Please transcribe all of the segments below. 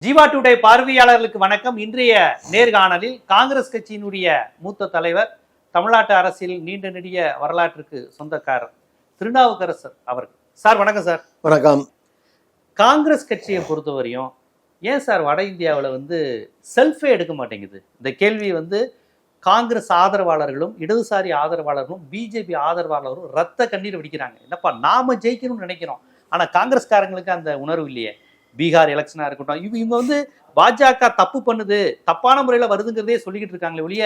Jeeva today பார்வையாளர்களுக்கு வணக்கம். இன்றைய நேர்காணலில் காங்கிரஸ் கட்சியினுடைய மூத்த தலைவர், தமிழ்நாட்டு அரசியல் நீண்ட நெடிய வரலாற்றுக்கு சொந்தக்காரர் திருநாவுக்கரசர் அவர்கள். சார் வணக்கம். சார் வணக்கம். காங்கிரஸ் கட்சியை பொறுத்தவரையும் ஏன் சார் வட இந்தியாவில் செல்ஃபே எடுக்க மாட்டேங்குது? இந்த கேள்வி காங்கிரஸ் ஆதரவாளர்களும் இடதுசாரி ஆதரவாளர்களும் பிஜேபி ஆதரவாளர்களும் ரத்த கண்ணீர் வெடிக்கிறாங்க. என்னப்பா நாம ஜெயிக்கணும்னு நினைக்கிறோம், ஆனா காங்கிரஸ்காரங்களுக்கு அந்த உணர்வு இல்லையே. பீகார் எலெக்ஷனா இருக்கட்டும், இவங்க பாஜக தப்பு பண்ணுது, தப்பான முறையில வருதுங்கிறதே சொல்லிக்கிட்டு இருக்காங்களே ஒழிய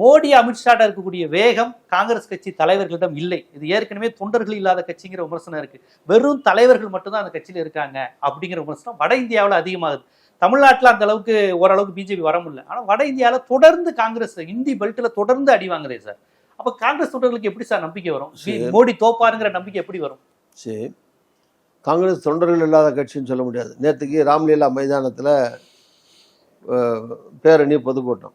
மோடி அமித்ஷாட்ட இருக்கக்கூடிய வேகம் காங்கிரஸ் கட்சி தலைவர்களிடம் இல்லை. இது ஏற்கனவே தொண்டர்கள் இல்லாத கட்சிங்கிற விமர்சனம் இருக்கு. வெறும் தலைவர்கள் மட்டும்தான் அந்த கட்சியில இருக்காங்க அப்படிங்கிற விமர்சனம் வட இந்தியாவில் அதிகமாகுது. தமிழ்நாட்டில் அந்த அளவுக்கு ஓரளவுக்கு பிஜேபி வர முடியல. ஆனா வட இந்தியாவில் தொடர்ந்து காங்கிரஸ் இந்தி பெல்ட்ல தொடர்ந்து அடி வாங்குதே சார். அப்ப காங்கிரஸ் தொண்டர்களுக்கு எப்படி சார் நம்பிக்கை வரும்? மோடி தோப்பாருங்கிற நம்பிக்கை எப்படி வரும்? சரி, காங்கிரஸ் தொண்டர்கள் இல்லாத கட்சின்னு சொல்ல முடியாது. நேற்றுக்கு ராம்லீலா மைதானத்தில் பேரணி பொதுக்கூட்டம்,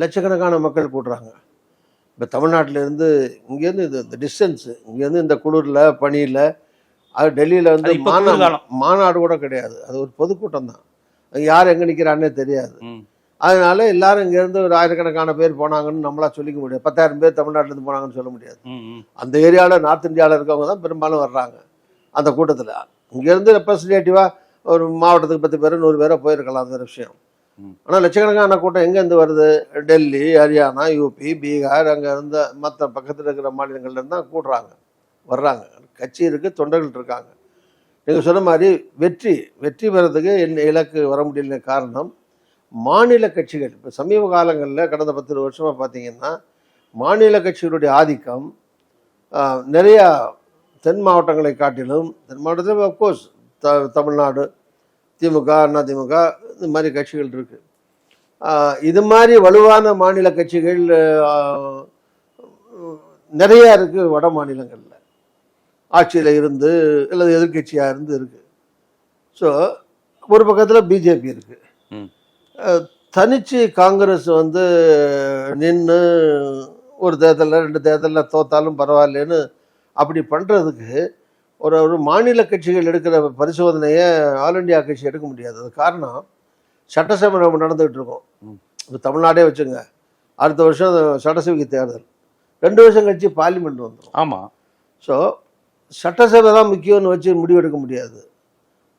லட்சக்கணக்கான மக்கள் கூட்டுறாங்க. இப்போ தமிழ்நாட்டிலேருந்து இங்கேருந்து இந்த டிஸ்டன்ஸு, இங்கேருந்து இந்த குளிரில் பனியில், அது டெல்லியில் மாநாடு கூட கிடையாது, அது ஒரு பொதுக்கூட்டம் தான். அங்கே யார் எங்கே நிற்கிறான்னே தெரியாது. அதனால எல்லாரும் இங்கேருந்து ஒரு ஆயிரக்கணக்கான பேர் போனாங்கன்னு நம்மளா சொல்லிக்க முடியாது. 10,000 பேர் தமிழ்நாட்டிலேருந்து போனாங்கன்னு சொல்ல முடியாது. அந்த ஏரியாவில் நார்த் இந்தியாவில் இருக்கவங்க தான் பெரும்பாலும் வர்றாங்க அந்த கூட்டத்தில். இங்கேருந்து ரெப்ரஸன்டேட்டிவாக ஒரு மாவட்டத்துக்கு 10 பேர் 100 பேரை போயிருக்கலாம், அந்த விஷயம். ஆனால் லட்சக்கணக்கான கூட்டம் எங்கேருந்து வருது? டெல்லி, ஹரியானா, யூபி, பீகார், அங்கே இருந்த மற்ற பக்கத்தில் இருக்கிற மாநிலங்கள்லேருந்து தான் கூடுறாங்க, வர்றாங்க. கட்சி இருக்குது, தொண்டர்கள் இருக்காங்க. நீங்கள் சொன்ன மாதிரி வெற்றி பெறதுக்கு என்ன இலக்கு வர முடியல. காரணம் மாநில கட்சிகள். இப்போ சமீப காலங்களில் கடந்த 10 வருஷமாக பார்த்தீங்கன்னா மாநில கட்சிகளுடைய ஆதிக்கம் நிறையா தென் மாவட்டங்களை காட்டிலும், தென் மாவட்டத்தில் அஃப்கோர்ஸ் தமிழ்நாடு, திமுக, அண்ணா திமுக, இந்த மாதிரி கட்சிகள் இருக்குது. இது மாதிரி வலுவான மாநில கட்சிகள் நிறையா இருக்குது வட மாநிலங்களில். ஆட்சியில் இருந்து அல்லது எதிர்கட்சியாக இருந்து இருக்குது. ஸோ ஒரு பக்கத்தில் பிஜேபி இருக்குது. தனிச்சு காங்கிரஸ் நின்று ஒரு தேர்தலில் 2 தேர்தலில் தோத்தாலும் பரவாயில்லன்னு அப்படி பண்ணுறதுக்கு ஒரு மாநில கட்சிகள் எடுக்கிற பரிசோதனையை ஆல் இண்டியா கட்சி எடுக்க முடியாது. அது காரணம், சட்டசபை நம்ம நடந்துகிட்டு இருக்கோம். இப்போ தமிழ்நாடே வச்சுங்க, அடுத்த வருஷம் சட்டசபைக்கு தேர்தல், 2 வருஷம் கழிச்சு பார்லிமெண்ட் வந்துடும். ஆமாம். ஸோ சட்டசபை தான் முக்கியம்னு வச்சு முடிவெடுக்க முடியாது.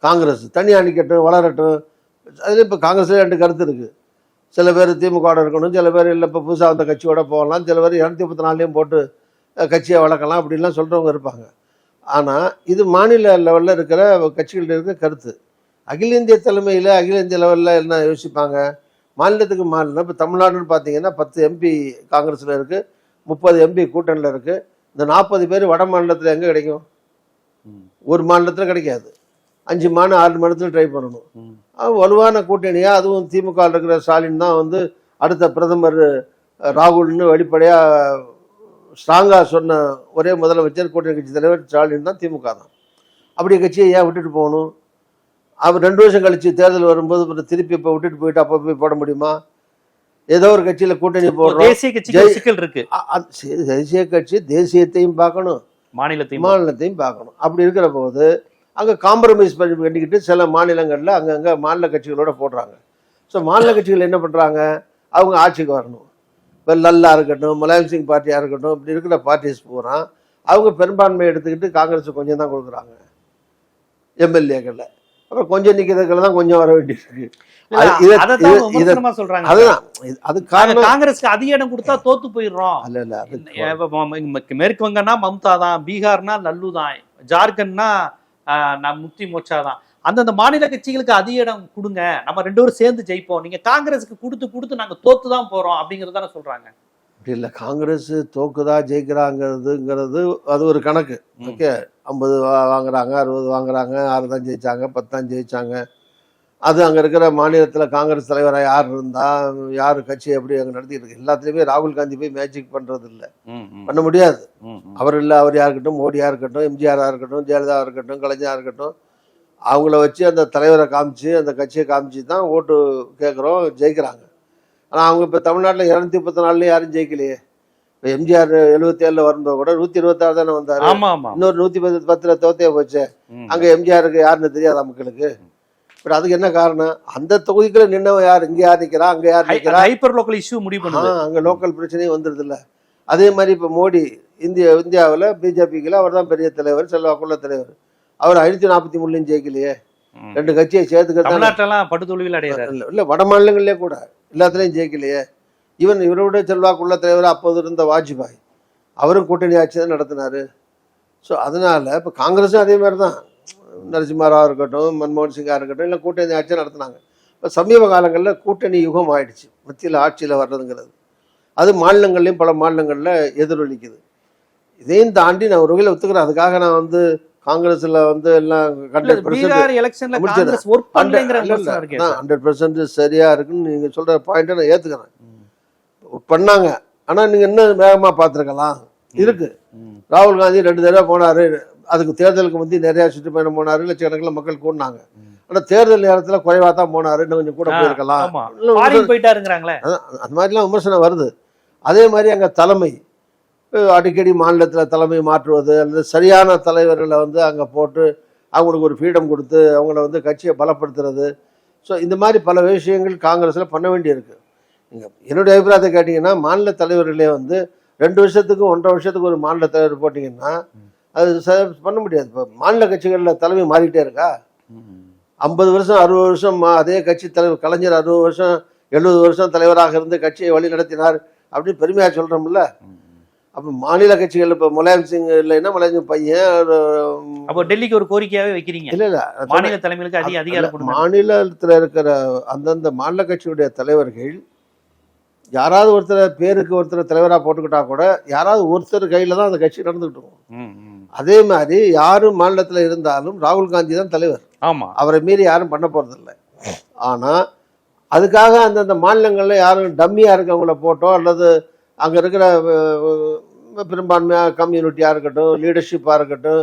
காங்கிரஸ் தனியாக நிற்கட்டும், வளரட்டும். அதில் இப்போ காங்கிரஸில் 2 கருத்து இருக்குது. சில பேர் திமுகவோட இருக்கணும், சில பேர் இல்லை இப்போ புதுசாக அந்த கட்சியோட போகலாம், சில பேர் 234 போட்டு கட்சியை வளர்க்கலாம், அப்படின்லாம் சொல்கிறவங்க இருப்பாங்க. ஆனால் இது மாநில லெவலில் இருக்கிற கட்சிகள் இருக்கிற கருத்து. அகில இந்திய தலைமையில் அகில இந்திய லெவலில் என்ன யோசிப்பாங்க? மாநிலத்துக்கு மாநிலம். இப்போ தமிழ்நாடுன்னு பார்த்தீங்கன்னா 10 எம்பி காங்கிரஸில் இருக்குது, 30 எம்பி கூட்டணியில் இருக்குது. இந்த 40 பேர் வட மாநிலத்தில் எங்கே கிடைக்கும்? ஒரு மாநிலத்தில் கிடைக்காது. 5 மாநிலம் 6 மாநிலத்தில் ட்ரை பண்ணணும். வலுவான கூட்டணியாக, அதுவும் திமுக இருக்கிற ஸ்டாலின் தான் அடுத்த பிரதமர் ராகுல்னு வெளிப்படையாக ஸ்ட்ராங்காக சொன்ன ஒரே முதலமைச்சர், கூட்டணி கட்சி தலைவர் ஸ்டாலின் தான், திமுக தான். அப்படி கட்சியை ஏன் விட்டுட்டு போகணும்? அவர் 2 வருஷம் கழிச்சு தேர்தல் வரும்போது திருப்பி இப்போ விட்டுட்டு போயிட்டு அப்போ போய் போட முடியுமா? ஏதோ ஒரு கட்சியில் கூட்டணி போடுறோம். தேசிய கட்சி தேசியத்தையும் பார்க்கணும், மாநிலத்தையும் பார்க்கணும். அப்படி இருக்கிற போது அங்கே காம்ப்ரமைஸ் பண்ணிக்கிட்டு சில மாநிலங்களில் அங்கங்கே மாநில கட்சிகளோட போடுறாங்க. ஸோ மாநில கட்சிகள் என்ன பண்ணுறாங்க? அவங்க ஆட்சிக்கு வரணும். இப்போ லல்லா இருக்கட்டும், முலாயம் சிங் பார்ட்டியாக இருக்கட்டும், இப்படி இருக்கிற பார்ட்டிஸ் பூரா அவங்க பெரும்பான்மை எடுத்துக்கிட்டு காங்கிரஸ் கொஞ்சம் தான் கொடுக்குறாங்க எம்எல்ஏக்களில். அப்புறம் கொஞ்சம் நிற்கிறதுக்குள்ள தான் கொஞ்சம் வர வேண்டியிருக்கு. அது காங்கிரஸ்க்கு அதிக இடம் கொடுத்தா தோத்து போயிடுறோம். மேற்கு வங்கன்னா மம்தா தான், பீகார்னா லல்லு தான், ஜார்க்கண்ட்னா முக்தி மோர்ச்சா தான். அந்தந்த மாநில கட்சிகளுக்கு அதிக இடம் கொடுங்க, நம்ம 2 பேரும் சேர்ந்து ஜெயிப்போம். நீங்க காங்கிரஸுக்கு கொடுத்து நாங்க தோத்து தான் போறோம் அப்படிங்கறத சொல்றாங்க. அப்படி இல்லை, காங்கிரஸ் தோக்குதா ஜெயிக்கிறாங்கிறது அது ஒரு கணக்கு. ஓகே, 50 வாங்குறாங்க, 60 வாங்குறாங்க, 6 தான் ஜெயிச்சாங்க, 10 தான் ஜெயிச்சாங்க. அது அங்கே இருக்கிற மாநிலத்தில் காங்கிரஸ் தலைவராக யார் இருந்தா, யார் கட்சி எப்படி அங்கே நடத்திட்டு இருக்கு. எல்லாத்துலேயுமே ராகுல் காந்தி போய் மேஜிக் பண்ணுறது இல்லை, பண்ண முடியாது. அவர் இல்லை, அவர் யாருக்கட்டும், மோடியாக இருக்கட்டும், எம்ஜிஆராக இருக்கட்டும், ஜெயலலிதாவாக இருக்கட்டும், கலைஞராக இருக்கட்டும், அவங்கள வச்சு அந்த தலைவரை காமிச்சு அந்த கட்சியை காமிச்சு தான் ஓட்டு கேட்குறோம், ஜெயிக்கிறாங்க. ஆனால் அவங்க இப்போ தமிழ்நாட்டில் 234 யாரும் ஜெயிக்கலையே. இப்போ எம்ஜிஆர் 77 வரும்போது கூட 126 தானே வந்தார். இன்னொரு 110 தோத்தே போச்சு. அங்கே எம்ஜிஆருக்கு யாருன்னு தெரியாதா மக்களுக்கு? பட் அதுக்கு என்ன காரணம், அந்த தொகுதிக்குள்ள நின்னவன் யார், இங்க யார் நிக்கிறா, அங்க யார் நிக்கிறா, ஹைப்பர் லோக்கல் இஷ்யூ முடிவு பண்ணுது. அங்க லோக்கல் பிரச்சனையும் வந்துருது இல்ல. அதே மாதிரி இப்ப மோடி இந்தியாவில் பிஜேபிக்குள்ள அவர் தான் பெரிய தலைவர், செல்வாக்குள்ள தலைவர். அவர் 543 ஜெயிக்கலையே, 2 கட்சியை சேர்த்துக்கிட்டு தமிழ்நாட்டெல்லாம் படுதோல்வியில் அடைகிறார். இல்ல வட மாநிலங்களிலே கூட எல்லாத்துலயும் ஜெயிக்கலையே. இவரோட செல்வாக்குள்ள தலைவர் அப்போது இருந்த வாஜ்பாய், அவரும் கூட்டணி ஆட்சி தான் நடத்தினாரு. ஸோ அதனால இப்போ காங்கிரஸும் அதே மாதிரி தான், நரசிம்மராவ் இருக்கட்டும், மன்மோகன் சிங்கா இருக்கட்டும், இல்லை கூட்டணி ஆட்சியாக நடத்தினாங்க. இப்போ சமீப காலங்களில் கூட்டணி யுகம் ஆயிடுச்சு, மத்தியில் ஆட்சியில் வர்றதுங்கிறது. அது மாநிலங்கள்லையும் பல மாநிலங்களில் எதிரொலிக்குது. இதையும் தாண்டி நான் ஒரு வகையில் ஒத்துக்கிறேன். அதுக்காக நான் வந்து காங்கிரஸ்ல வந்து எல்லாம் 100% சரியா இருக்குன்னு நீங்க சொல்ற பாயிண்ட்டை நான் ஏத்துக்கிறேன். பண்ணாங்க, ஆனா நீங்க இன்னும் வேகமா பார்த்துருக்கலாம். இருக்கு. ராகுல் காந்தி 2 தடவை போனாரு, அதுக்கு தேர்தலுக்கு முந்தி நிறைய சுற்றுப்பயணம் போனாரு, லட்சக்கணக்கில் மக்கள் கூடினாங்க. ஆனா தேர்தல் நேரத்தில் குறைவா தான் போனாரு, இன்னும் கொஞ்சம் கூட போயிருக்கலாம். அந்த மாதிரிலாம் விமர்சனம் வருது. அதே மாதிரி அங்க தலைமை அடிக்கடி மாநிலத்தில் தலைமை மாற்றுவது, அல்லது சரியான தலைவர்களை வந்து அங்கே போட்டு அவங்களுக்கு ஒரு ஃப்ரீடம் கொடுத்து அவங்கள வந்து கட்சியை பலப்படுத்துறது. ஸோ இந்த மாதிரி பல விஷயங்கள் காங்கிரஸில் பண்ண வேண்டியிருக்கு. நீங்கள் என்னுடைய அபிப்பிராயத்தை கேட்டிங்கன்னா, மாநில தலைவர்களே வந்து 2 வருஷத்துக்கு 1.5 வருஷத்துக்கு ஒரு மாநில தலைவர் போட்டிங்கன்னா அது பண்ண முடியாது. இப்போ மாநில கட்சிகளில் தலைமை மாறிக்கிட்டே இருக்கா? 50 வருஷம் 60 வருஷம் அதே கட்சி தலைவர் கலைஞர் 60 வருஷம் 70 வருஷம் தலைவராக இருந்து கட்சியை வழி நடத்தினார் அப்படின்னு பெருமையாக சொல்கிறோம்ல. அப்போ மாநில கட்சிகள் இப்போ முலாயம் சிங் இல்லைன்னா முலாயம் சிங் பையன், அப்போ டெல்லிக்கு ஒரு கோரிக்கையாவே வைக்கிறீங்க? இல்லை மாநில தலைமைக்கு அதிகாரம் மாநிலத்தில் இருக்கிற அந்தந்த மாநில கட்சியுடைய தலைவர்கள் யாராவது ஒருத்தர் தலைவராக போட்டுக்கிட்டா கூட யாராவது ஒருத்தர் கையில தான் அந்த கட்சி நடந்துகிட்டு இருக்கும். அதே மாதிரி யாரும் மாநிலத்தில் இருந்தாலும் ராகுல் காந்தி தான் தலைவர். ஆமா, அவரை மீறி யாரும் பண்ண போறதில்லை. ஆனா அதுக்காக அந்தந்த மாநிலங்கள்ல யாரும் டம்மியா இருக்கவங்கள போட்டோ அல்லது அங்க இருக்கிற பெரும்பான்மையா கம்யூனிட்டியா இருக்கட்டும், லீடர்ஷிப்பா இருக்கட்டும்,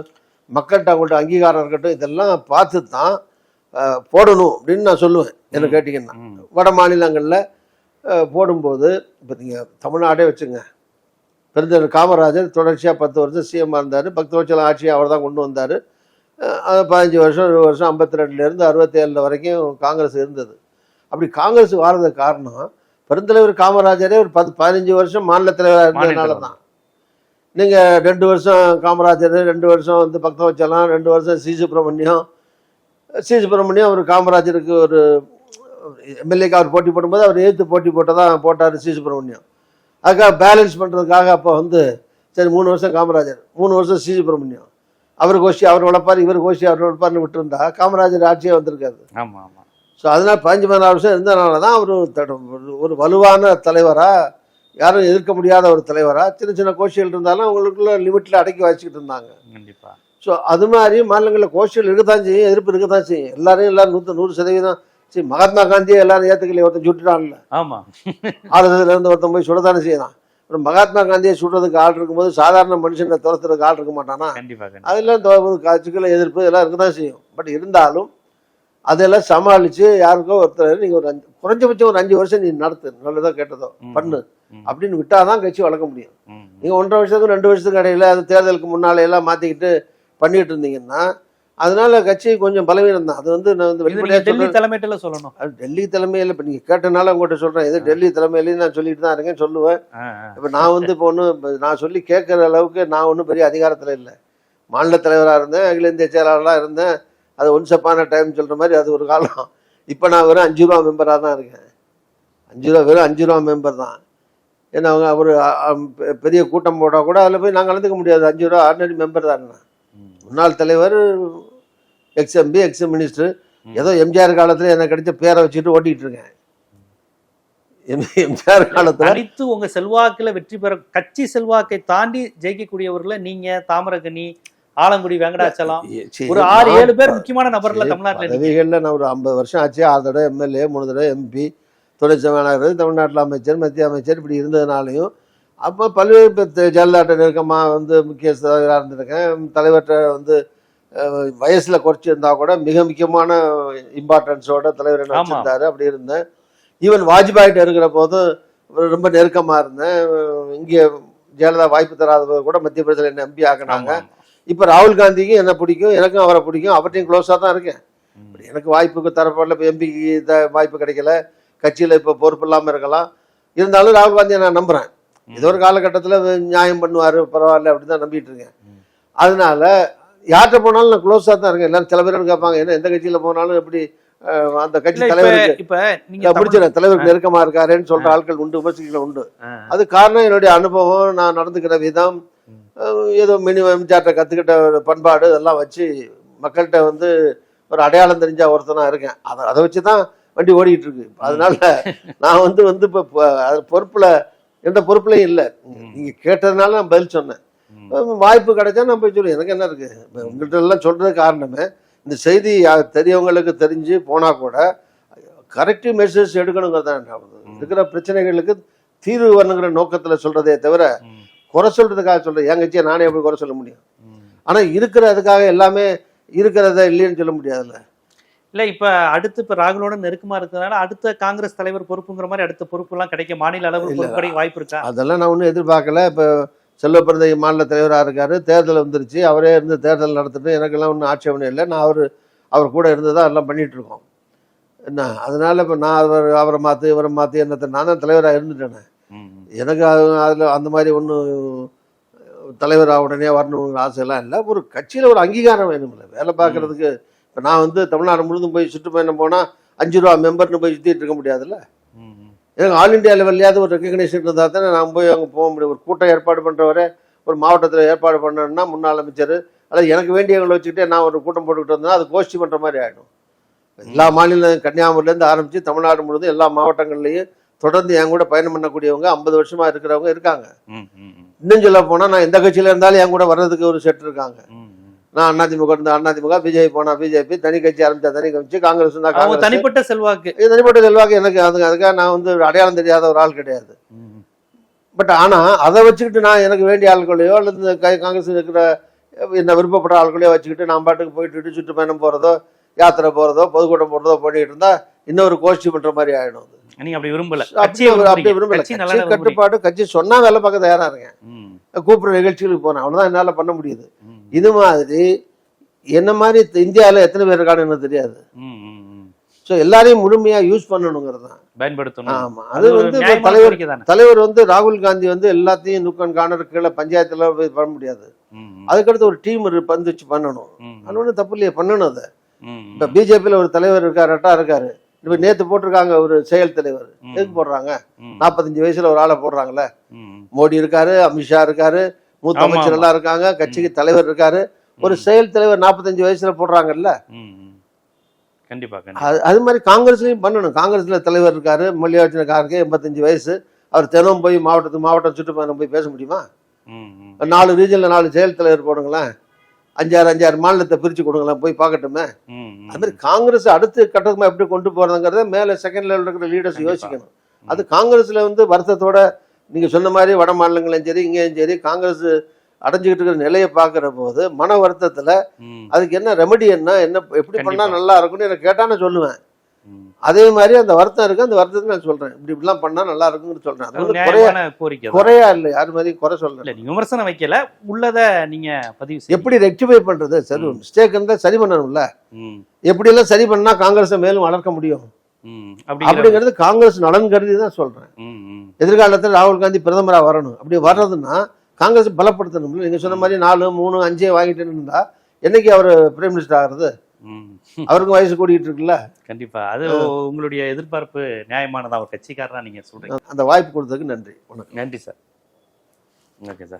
மக்கள்கிட்ட அவங்கள்ட்ட அங்கீகாரம் இருக்கட்டும், இதெல்லாம் பார்த்து தான் போடணும் அப்படின்னு நான் சொல்லுவேன். என்ன கேட்டீங்கன்னா, வட மாநிலங்களில் போடும்போது இப்போ நீங்கள் தமிழ்நாடே வச்சுங்க, பெருந்தலைவர் காமராஜர் தொடர்ச்சியாக 10 வருஷம் சிஎம்மாக இருந்தார். 10 வருஷம் ஆட்சியை அவர் தான் கொண்டு வந்தார். 15 வருஷம் 20 வருஷம் 52லேருந்து 67 வரைக்கும் காங்கிரஸ் இருந்தது. அப்படி காங்கிரஸ் வாரதுக்கு காரணம் பெருந்தலைவர் காமராஜரே ஒரு 15 வருஷம் மாநில தலைவராக இருந்ததுனால தான். நீங்கள் 2 வருஷம் காமராஜர், 2 வருஷம் வந்து பக்தவச்சலம், 2 வருஷம் சி சுப்பிரமணியம் அவர் காமராஜருக்கு ஒரு எம்எல்ஏக்கு அவர் போட்டி போடும்போது அவர் எதிர்த்து போட்டி போட்டார் சி சுப்பிரமணியம். அதுக்காக பேலன்ஸ் பண்ணுறதுக்காக அப்போ வந்து சரி 3 வருஷம் காமராஜர், 3 வருஷம் சி சுப்பிரமணியம், அவர் கோஷ்டி அவர் வளர்ப்பார், இவர் கோஷ்டி அவர் வளர்ப்பார்னு விட்டுருந்தா காமராஜர் ஆட்சியே வந்திருக்காரு. ஆமாம் ஆமாம். ஸோ அதனால் 15-16 வருஷம் இருந்ததுனால தான் அவர் ஒரு வலுவான தலைவராக, யாரும் எதிர்க்க முடியாத ஒரு தலைவராக, சின்ன சின்ன கோஷ்டிகள் இருந்தாலும் அவங்களுக்குள்ள லிமிட்டில் அடக்கி வச்சுக்கிட்டு இருந்தாங்க. கண்டிப்பாக. ஸோ அது மாதிரி மாநிலங்களில் கோஷ்டிகள் இருக்கத்தான் செய்யும், எதிர்ப்பு இருக்கத்தான் செய்யும். எல்லாரும் 100% சரி, மகாத்மா காந்தியை எல்லாரும் ஏற்றுக்கலையே, ஒருத்தன் சுட்டுட்டான்ல. ஆமாம், ஆளுநர்லேருந்து ஒருத்தன் போய் சுடத்தானே செய்யலாம். அப்புறம் மகாத்மா காந்தியை சுடுறதுக்கு ஆள் இருக்கும்போது சாதாரண மனுஷனை துரத்துறதுக்கு ஆள் இருக்க மாட்டானா? அதெல்லாம் கட்சிகளை எதிர்ப்பு எல்லாம் இருக்கதான் செய்யும். பட் இருந்தாலும் அதெல்லாம் சமாளித்து யாருக்கோ ஒருத்தர் நீங்கள் ஒரு குறைஞ்சபட்சம் ஒரு 5 வருஷம் நீ நடத்து, நல்லதோ கேட்டதோ பண்ணு அப்படின்னு விட்டாதான் கட்சி வளர்க்க முடியும். நீங்கள் 1.5 வருஷத்துக்கு 2 வருஷத்துக்கு இடையில அது தேர்தலுக்கு முன்னாலே எல்லாம் மாற்றிக்கிட்டு பண்ணிட்டு இருந்தீங்கன்னா அதனால கட்சி கொஞ்சம் பலவீனம் தான். அது வந்து நான் வந்து டெல்லி தலைமையில சொல்லணும். டெல்லி தலைமையில் இப்போ நீங்கள் கேட்டனால உங்கள்கிட்ட சொல்கிறேன். இது டெல்லி தலைமையிலேயும் நான் சொல்லிட்டு தான் இருக்கேன், சொல்லுவேன். இப்போ நான் வந்து இப்போ நான் சொல்லி கேட்குற அளவுக்கு நான் ஒன்றும் பெரிய அதிகாரத்தில் இல்லை. மாநில தலைவராக இருந்தேன், அகில இந்திய செயலாளராக இருந்தேன். அது ஒன்ஸ் அப்பான டைம் சொல்கிற மாதிரி அது ஒரு காலம். இப்போ நான் வெறும் 5 ரூபா மெம்பராக தான் இருக்கேன். 5 ரூபா, வெறும் 5 ரூபா மெம்பர் தான். ஏன்னா அவங்க ஒரு பெரிய கூட்டம் போட்டால் கூட அதில் போய் நாங்கள் கலந்துக்க முடியாது. 5 ரூபா ஆர்டினரி மெம்பர் தான். முன்னாள் தலைவர், எக்ஸ்எம்பி, எக்ஸ் மினிஸ்டர், ஏதோ எம்ஜிஆர் காலத்தில் எனக்கு கிடைச்ச பேரை வச்சுட்டு ஓட்டிகிட்டு இருக்கேன். எம்ஜிஆர் காலத்தில் அடித்து உங்கள் செல்வாக்கில் வெற்றி பெற, கட்சி செல்வாக்கை தாண்டி ஜெயிக்கக்கூடியவர்களை நீங்கள் தாமரகனி, ஆலங்குடி, வெங்கடாச்சலம், ஒரு 6-7 பேர் முக்கியமான நபர்ல தமிழ்நாட்டில். பதவிகளில் நான் ஒரு 50 வருஷம் ஆச்சு. 6 தடவை எம்எல்ஏ, 3 தடவை எம்பி, துணை சபாநாயகர், தமிழ்நாட்டில் அமைச்சர், மத்திய அமைச்சர், இப்படி இருந்ததுனாலையும் அப்போ பல்வேறு ஜெயலலிதா நெருக்கமாக வந்து முக்கிய தலைவராக இருந்திருக்கேன். தலைவர்கிட்ட வந்து வயசில் குறைச்சிருந்தா கூட மிக முக்கியமான இம்பார்ட்டன்ஸோட தலைவர் என்ன வச்சிருந்தாரு, அப்படி இருந்தேன். ஈவன் வாஜ்பாய்கிட்ட இருக்கிற போதும் ரொம்ப நெருக்கமாக இருந்தேன். இங்கே ஜெயலலிதா வாய்ப்பு தராத போது கூட மத்திய பிரதேசத்தில் என்ன எம்பி ஆக்கினாங்க. இப்போ ராகுல் காந்திக்கும் என்ன பிடிக்கும், எனக்கும் அவரை பிடிக்கும், அவர்கிட்டையும் க்ளோஸாக தான் இருக்கேன். எனக்கு வாய்ப்புக்கு தரப்படல, இப்போ எம்பிக்கு வாய்ப்பு கிடைக்கல, கட்சியில் இப்போ பொறுப்பு இல்லாமல் இருக்கலாம். இருந்தாலும் ராகுல் காந்தியை நான் நம்புகிறேன். ஏதோ ஒரு காலகட்டத்தில் நியாயம் பண்ணுவார், பரவாயில்ல அப்படி தான் நம்பிட்டு இருக்கேன். அதனால யார்கிட்ட போனாலும் நான் க்ளோஸாக தான் இருக்கேன். எல்லாரும் சில பேர் கேட்பாங்க, என்ன எந்த கட்சியில் போனாலும் எப்படி அந்த கட்சி தலைவருக்கு தலைவருக்கு நெருக்கமா இருக்காருன்னு சொல்ற ஆட்கள் உண்டு, விமர்சிகள் உண்டு. அது காரணம் என்னுடைய அனுபவம், நான் நடந்துக்கிற விதம், ஏதோ மினிமம் சார்ட்ட கத்துக்கிட்ட ஒரு பண்பாடு இதெல்லாம் வச்சு மக்கள்கிட்ட வந்து ஒரு அடையாளம் தெரிஞ்ச ஒருத்தனா இருக்கேன். அதை வச்சுதான் வண்டி ஓடிக்கிட்டு இருக்கு. அதனால நான் வந்து இப்போ பொறுப்புல எந்த பொறுப்புலையும் இல்லை. நீங்க கேட்டதுனால நான் பதில் சொன்னேன். வாய்ப்பு கிடைச்சா நான் போய் சொல்லுவேன், எனக்கு என்ன இருக்கு. உங்கள்கிட்ட எல்லாம் சொல்றது காரணமே இந்த செய்தி தெரியவங்களுக்கு தெரிஞ்சு போனா கூட கரெக்டிவ் மெசேஜ் எடுக்கணுங்கிறது தான். இருக்கிற பிரச்சனைகளுக்கு தீர்வு வரணுங்கிற நோக்கத்துல சொல்றதே தவிர குறை சொல்றதுக்காக சொல்றேன். என் கட்சியை நானே எப்படி குறை சொல்ல முடியும்? ஆனா இருக்கிறதுக்காக எல்லாமே இருக்கிறத இல்லைன்னு சொல்ல முடியாதுல்ல. இல்ல இப்ப அடுத்து இப்ப ராகுலோட நெருக்கமா இருக்கிறதுனால அடுத்த காங்கிரஸ் தலைவர் பொறுப்புங்கிற மாதிரி அடுத்த பொறுப்பு எல்லாம் கிடைக்க மாநில அளவு பொறுப்படை வாய்ப்பு இருக்கா? அதெல்லாம் நான் ஒன்றும் எதிர்பார்க்கல. இப்போ செல்வ பிறந்த மாநில தலைவராக இருக்காரு, தேர்தல் வந்துருச்சு, அவரே இருந்து தேர்தல் நடத்திட்டு எனக்கெல்லாம் ஒன்றும் ஆட்சேபனை இல்லை. நான் அவர் கூட இருந்து தான் எல்லாம் பண்ணிட்டு இருக்கோம். என்ன அதனால இப்போ நான் அவரை மாற்றி இவரை மாற்றி என்னத்தை நான் தான் தலைவராக இருந்துட்டேனே. எனக்கு அதில் அந்த மாதிரி ஒன்றும் தலைவராக உடனே வரணுங்கிற ஆசையெல்லாம் இல்லை. ஒரு கட்சியில் ஒரு அங்கீகாரம் வேணும்ல வேலை பார்க்கறதுக்கு. இப்போ நான் வந்து தமிழ்நாடு முழுதும் போய் சுற்றுப்பயணம் போனால் 5 ரூபா மெம்பர்னு போய் சுற்றிட்டு இருக்க முடியாதுல்ல. எனக்கு ஆல் இண்டியா லெவல்லையாவது ஒரு ரெக்கக்னேஷன் இருந்தால் தானே நான் போய் அங்கே போக முடியும். ஒரு கூட்டம் ஏற்பாடு பண்ணுறவரை ஒரு மாவட்டத்தில் ஏற்பாடு பண்ணணும்னா முன்னாள் அமைச்சர் அல்லது எனக்கு வேண்டியவங்களை வச்சுக்கிட்டே நான் ஒரு கூட்டம் போட்டுக்கிட்டு வந்தேன்னா அது கோஷ்டி பண்ணுற மாதிரி ஆகிடும். எல்லா மாநிலம் கன்னியாகுமரியிலேருந்து ஆரம்பித்து தமிழ்நாடு முழுவதும் எல்லா மாவட்டங்கள்லையும் தொடர்ந்து என் கூட பயணம் பண்ணக்கூடியவங்க 50 வருஷமாக இருக்கிறவங்க இருக்காங்க. இன்னும் சொல்ல போனால் நான் எந்த கட்சியில் இருந்தாலும் என் கூட வர்றதுக்கு ஒரு செட் இருக்காங்க. நான் அதிமுக இருந்த அதிமுக, பிஜேபி போனா பிஜேபி, தனி கட்சி ஆரம்பிச்சா தனி கட்சி, காங்கிரஸ் தனிப்பட்ட செல்வாக்கு எனக்கு அதுக்காக நான் வந்து அடையாளம் தெரியாத ஒரு ஆள் கிடையாது. பட் ஆனா அதை வச்சுக்கிட்டு நான் எனக்கு வேண்டிய ஆட்களையோ அல்லது காங்கிரஸ் இருக்கிற என்ன விருப்பப்பட்ட ஆட்களையோ வச்சுக்கிட்டு நான் பாட்டுக்கு போயிட்டு சுற்றுப்பயணம் போறதோ யாத்திரை போறதோ பொதுக்கூட்டம் போறதோ பண்ணிட்டு இருந்தா இன்னொரு கோஷ்டி பண்ற மாதிரி ஆயிடும். நீங்க அப்படி விரும்பல? அப்படி விரும்பல. கட்சி கட்டுப்பாடு, கட்சி சொன்னா வேலை பார்க்க தயாரா இருக்கேன். கூப்பிடுற நிகழ்ச்சிகளுக்கு போனேன், அவ்வளவுதான் என்னால பண்ண முடியுது. இது மாதிரி என்ன மாதிரி இந்தியாவில் எத்தனை பேர் இருக்கான்னு எனக்கு தெரியாது. ஸோ எல்லாரையும் முழுமையா யூஸ் பண்ணணுங்கிறது தான், பயன்படுத்தணும். ஆமா, அது வந்து தலைவர் வந்து ராகுல் காந்தி வந்து எல்லாத்தையும் நுக்கன் காணர் கீழே பஞ்சாயத்துல போய் பண்ண முடியாது. அதுக்கடுத்து ஒரு டீம் வந்து வச்சு பண்ணணும். அது ஒன்றும் தப்பு இல்லையே, பண்ணணும். அதை இப்ப பிஜேபியில ஒரு தலைவர் இருக்காரு, ரெட்டா இருக்காரு. இப்ப நேத்து போட்டிருக்காங்க ஒரு செயல் தலைவர். எதுக்கு போடுறாங்க? 45 வயசுல ஒரு ஆளை போடுறாங்கல்ல. மோடி இருக்காரு, அமித்ஷா இருக்காரு, மூத்த அமைச்சர் எல்லாம் இருக்காங்க, கட்சிக்கு தலைவர் இருக்காரு. ஒரு செயல் தலைவர் 45 வயசுல போடுறாங்கல்ல. கண்டிப்பா. அது மாதிரி காங்கிரஸ்லயும் பண்ணணும். காங்கிரஸ்ல தலைவர் இருக்காரு, மல்லிகார்ஜுன கார்கே 85 வயசு. அவர் தினம் போய் மாவட்டத்துக்கு மாவட்டம் சுற்றுப்பயணம் போய் பேச முடியுமா? 4 ரீஜன்ல 4 செயல் தலைவர் போடுங்களேன், 5-6 மாநிலத்தை பிரிச்சு கொடுங்களேன், போய் பார்க்கட்டுமே. அது மாதிரி காங்கிரஸ் அடுத்த கட்டமா எப்படி கொண்டு போறதுங்கிறத மேல செகண்ட் லெவல் இருக்கிற லீடர்ஸ் யோசிக்கணும். அது காங்கிரஸ்ல வந்து வருத்தத்தோட நீங்க சொன்ன மாதிரி வட மாநிலங்களையும் சரி இங்கேயும் சரி காங்கிரஸ் அடைஞ்சுக்கிட்டு இருக்கிற நிலையை பார்க்கிற போது மன வருத்தத்துல அதுக்கு என்ன ரெமெடி, என்ன எப்படி பண்ணா நல்லா இருக்கும்னு எனக்கு கேட்டா நான் சொல்லுவேன். அதே மாதிரி அந்த வருத்தம் இருக்கு, அந்த வருத்தத்தை நான் சொல்றேன், இப்படிலாம் பண்ணா நல்லா இருக்குன்னு சொல்றேன். அது வந்து குறையா இல்லை, யாரு மாதிரி குறை சொல்றேன், விமர்சனம் வைக்கல, உள்ளத நீங்க பதிவு எப்படி ரெக்டிஃபை பண்றது, சரி மிஸ்டேக் இருந்தா சரி பண்ணணும்ல. எப்படி எல்லாம் சரி பண்ணா காங்கிரஸை மேலும் வளர்க்க முடியும் அப்படிங்கிறது காங்கிரஸ் நலன் கருதி தான் சொல்றேன். எதிர்காலத்தில் ராகுல் காந்தி பிரதமரா வரணும். அப்படி வர்றதுன்னா காங்கிரஸ் பலப்படுத்தணும். நீங்க சொன்ன மாதிரி 4, 3, 5 வாங்கிட்டு இருந்தா என்னைக்கு அவர் பிரைம் மினிஸ்டர் ஆகிறது? அவருக்கும் வயசு கூடிட்டு இருக்குல்ல. கண்டிப்பா. அது உங்களுடைய எதிர்பார்ப்பு நியாயமானதா, ஒரு கட்சிக்காரனா நீங்க சொல்றீங்க. அந்த வாய்ப்பு கொடுத்ததுக்கு நன்றி. நன்றி சார். Okay sir.